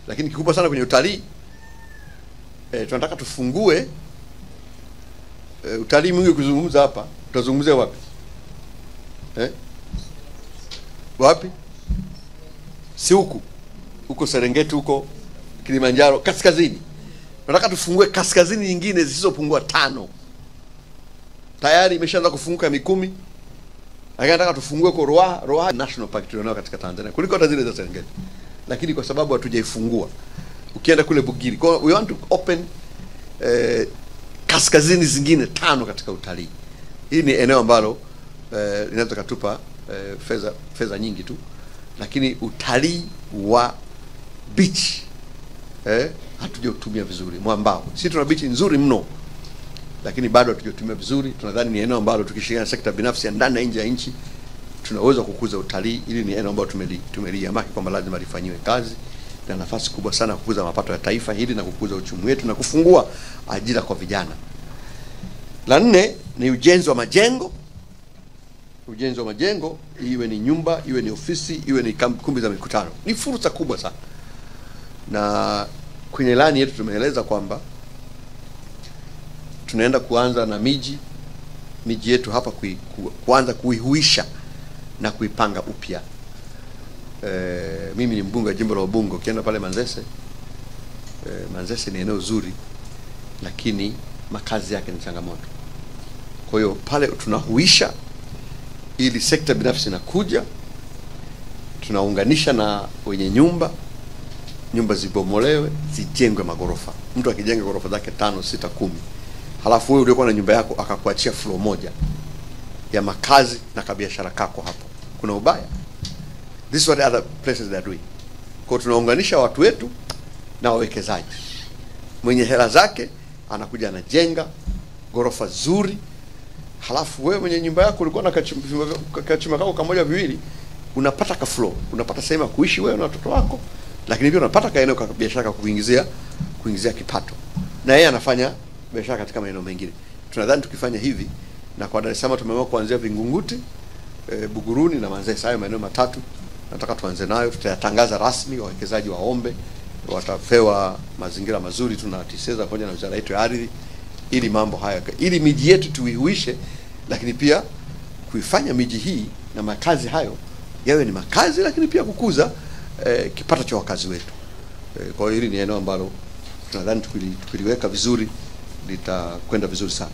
Lakini kikubwa sana kwenye utalii, tunataka tufungue utalii mwingi kuzungumza hapa. Tutazungumzia wapi? Wapi? Si huko Serengeti, huko Kilimanjaro kaskazini. Tunataka tufungue kaskazini nyingine zisizopungua 5. Tayari imeshaanza kufunguka Mikumi. Lakini nataka tufungue kwa Ruaha National Park tulionao katika Tanzania kuliko hata zile za Serengeti. Lakini kwa sababu hatujaifungua, ukienda kule Bugiri, we want to open kaskazini zingine 5 katika utalii. Hii ni eneo ambalo linaweza kutupa fedha nyingi tu, lakini utalii wa beach hatujatumia vizuri. Mwambao, sisi tuna beach nzuri mno, lakini bado hatujatumia vizuri. Tunadhani ni eneo ambalo tukishirikiana na sekta binafsi ya ndani na nje ya nchi tunaweza kukuza utalii. Ili ni eneo ambalo tumeliamaki kwamba lazima lifanyiwe kazi, na nafasi kubwa sana kukuza mapato ya taifa hili na kukuza uchumi wetu na kufungua ajira kwa vijana. La 4 ni ujenzi wa majengo. Ujenzi wa majengo, iwe ni nyumba, iwe ni ofisi, iwe ni kumbi za mikutano. Ni fursa kubwa sana. Na kwenye ilani yetu tumeeleza kwamba tunaenda kuanza na miji yetu hapa kuanza kuihuisha na kuipanga upya. Mimi ni mbunge wa jimbo la Ubungo. Ukienda pale Manzese, Manzese ni eneo zuri, lakini makazi yake ni changamoto. Kwa hiyo pale tunahuisha, ili sekta binafsi inakuja, tunaunganisha na wenye nyumba zibomolewe, zijengwe magorofa. Mtu akijenga gorofa zake 5, 6, 10, halafu wewe uliokuwa na nyumba yako akakuachia floor moja ya makazi na kabiashara kako hapo, kuna ubaya? This is what other places they are doing. Kwa tunaunganisha watu wetu na wawekezaji. Mwenye hela zake anakuja anajenga gorofa zuri, halafu wewe mwenye nyumba yako ulikuwa na kachumba kako kamoja viwili, unapata ka floor, unapata sehemu ya kuishi wewe na watoto wako, lakini pia unapata kaeneo ka biashara kuingizia kipato, na yeye anafanya biashara katika maeneo mengine. Tunadhani tukifanya hivi, na kwa Dar es Salaam tumeamua kuanzia Vingunguti, Buguruni na Manzese, hayo maeneo 3 nataka tuanze nayo. Tutayatangaza rasmi, wawekezaji waombe, watapewa mazingira mazuri. Tunatiseza pamoja na wizara yetu ya ardhi, ili mambo haya, ili miji yetu tuihuishe, lakini pia kuifanya miji hii na makazi hayo yawe ni makazi, lakini pia kukuza kipato cha wakazi wetu. Kwa hiyo hili ni eneo ambalo tunadhani tukiliweka vizuri litakwenda vizuri sana.